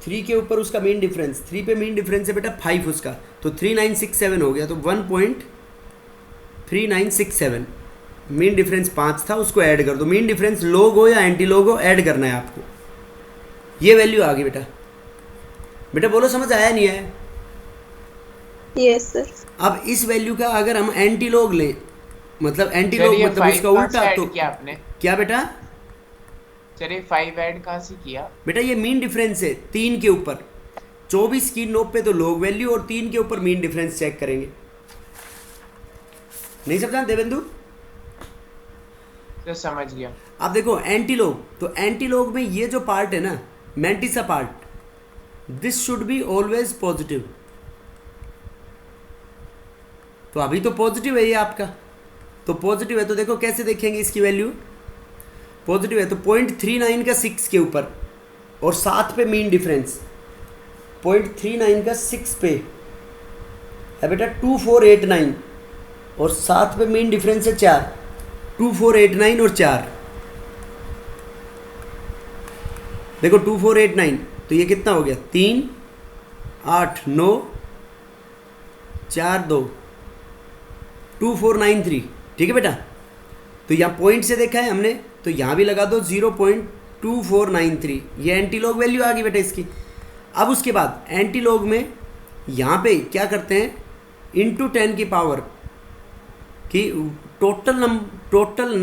3 के ऊपर उसका मेन डिफरेंस, 3 पे मेन डिफरेंस है बेटा 5 उसका, तो 3967 हो गया, तो 1.3967। मेन डिफरेंस 5 था, उसको ऐड कर दो। मेन डिफरेंस लोग हो या एंटी लोग हो, ऐड करना है आपको। ये वैल्यू आ गई बेटा। बेटा बोलो समझ आया नहीं आया? Yes sir. अब इस वैल्यू का अगर हम एंटी लोग लें, मतलब एंटी लोग मतलब उसका उल्टा, तो क्या आपने, क्या बेटा, चलिए 5 ऐड कहाँ से किया बेटा ये मीन डिफरेंस है 3 के ऊपर, 24 की नोब पे तो लोग वैल्यू और 3 के ऊपर मीन डिफरेंस चेक करेंगे। नहीं समझा देवेंदु? तो समझ गया। अब देखो एंटी लोग, तो एंटी लोग में ये जो पार्ट है ना, mantissa part, this should be always positive. तो अभी तो पॉजिटिव है ये आपका, तो पॉजिटिव है तो देखो कैसे देखेंगे इसकी वैल्यू, पॉजिटिव है तो 0.39 का 6 के ऊपर और 7 पे मीन डिफरेंस, 0.39 का 6 पे है बेटा 2489, और 7 पे मीन डिफरेंस है 4, 2489 और 4, देखो 2489, तो ये कितना हो गया, 3 8 9 4 2 2493, ठीक है बेटा। तो यहाँ पॉइंट से देखा है हमने, तो यहाँ भी लगा दो 0.2493, ये एंटी लॉग वैल्यू आ गई बेटा इसकी। अब उसके बाद एंटी लॉग में यहाँ पे क्या करते हैं, इंटू 10 की पावर कि टोटल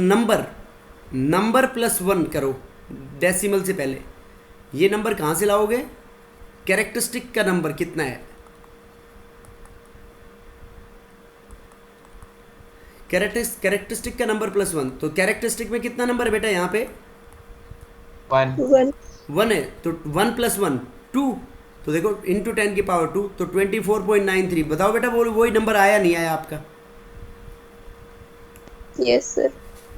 नंबर +1 करो डेसिमल से पहले। ये नंबर कहाँ से लाओगे, कैरेक्टरिस्टिक का नंबर कितना है, कैरेक्टरिस्टिक का नंबर +1, तो कैरेक्टरिस्टिक में कितना नंबर है बेटा, यहाँ पे 1 है, तो 1 + 1 2, तो देखो इंटू 10 की पावर 2, तो 24.93। बताओ बेटा वो वही नंबर आया नहीं आया आपका? Yes sir.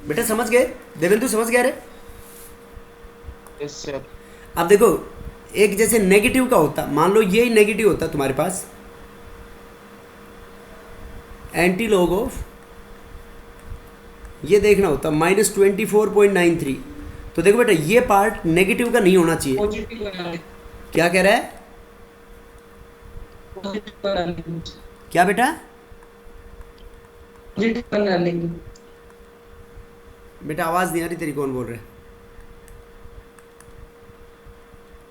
बेटा समझ गए? देवेंदु समझ गया रे? Yes sir. अब देखो, एक जैसे नेगेटिव का होता, मान लो यही नेगेटिव होता तुम्हारे पास, एंटी लॉग ऑफ, ये देखना होता -24.93। तो देखो बेटा, ये पार्ट नेगेटिव का नहीं होना चाहिए। पॉजिटिव वाला क्या कह रहा है? पॉजिटिव वाला क्या बेटा? पॉजिटिव वाला लेंगे। बेटा आवाज़ नहीं आ रही तेरी, कौन बोल रहा है?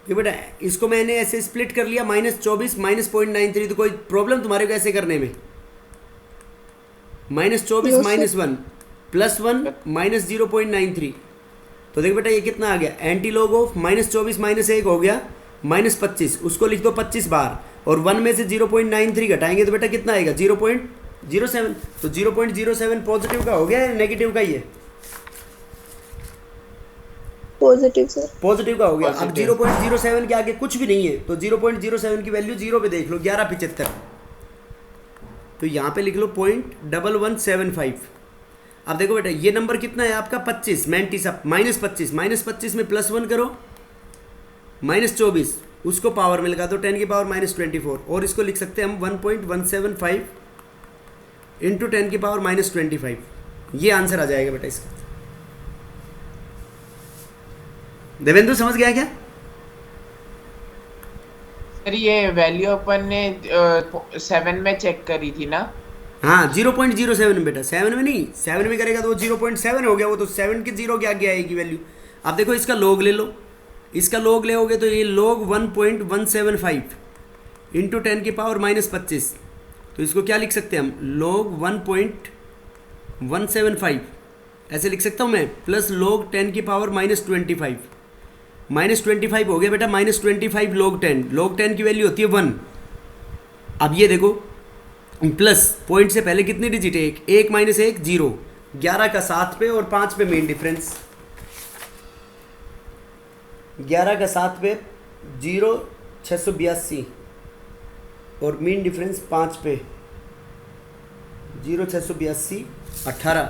ये बेटा इसको मैंने ऐसे स्प्लिट कर लिया, -24 -0.93। तो कोई प्रॉब्लम तुम्हारे को ऐसे करने में? -24 -1 +1 -0.93। तो देखो बेटा ये कितना आ गया? एंटी लॉग ऑफ -24 -1 हो गया -25, उसको लिख दो 25 बार, और 1 में से 0.93 घटाएंगे तो बेटा कितना आएगा? 0.07। तो 0.07 पॉजिटिव का हो गया या नेगेटिव का? ही है पॉजिटिव सर। पॉजिटिव का हो गया। अब Positive। 0.07 के आगे कुछ भी नहीं है, तो 0.07 की वैल्यू 0 पे देख लो, 1175। तो यहाँ पे लिख लो 0.1175। अब देखो बेटा ये नंबर कितना है आपका? 25 -25 -25 में +1 करो, -24, उसको पावर में लगा दो 10 की पावर -24, और इसको लिख सकते हैं हम 1.175 इंटू 10 की पावर -25। ये आंसर आ जाएगा बेटा इसका। देवेंद्र समझ गया क्या? सर ये वैल्यू अपन ने 7 में चेक करी थी ना? हाँ 0.07 में बेटा, 7 में नहीं, 7 में करेगा तो वो 0.7 हो गया, वो तो 7 के 0 के आगे आएगी वैल्यू। अब देखो इसका लॉग ले लो, इसका लॉग लेोगे तो ये लॉग 1.175 इंटू 10 की पावर -25। तो इसको क्या लिख सकते हैं हम? लॉग 1.175 ऐसे लिख सकता हूँ मैं, प्लस लॉग 10 की पावर -25। -25 हो गया बेटा, -25 log 10, log 10 की वैल्यू होती है 1। अब ये देखो प्लस पॉइंट से पहले कितनी डिजिट है? 1 -1 0, 11 का 7 पे और 5 पे मेन डिफरेंस, 11 का 7 पे 0 682 और मीन डिफरेंस 5 पे 0 682 18,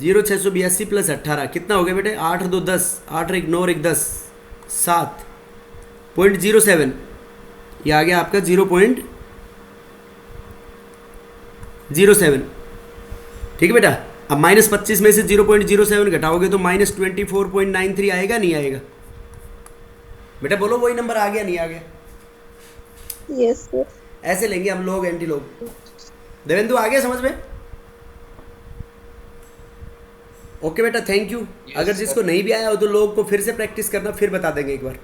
0 682 + 18 कितना हो गया बेटे? 8 2 10, 8 1 9 1 10, 7.07। ये आ गया आपका 0.07। ठीक है बेटा। अब -25 में से 0.07 घटाओगे तो -24.93 आएगा, नहीं आएगा? बेटा बोलो वही नंबर आ गया, नहीं आ गया? Yes sir. ऐसे लेंगे हम लोग एंटी लोग। देवेंदु आ गया समझ में? ओके बेटा, थैंक यू। Yes, अगर sir। जिसको नहीं भी आया हो तो लोग को फिर से प्रैक्टिस करना, फिर बता देंगे एक बार।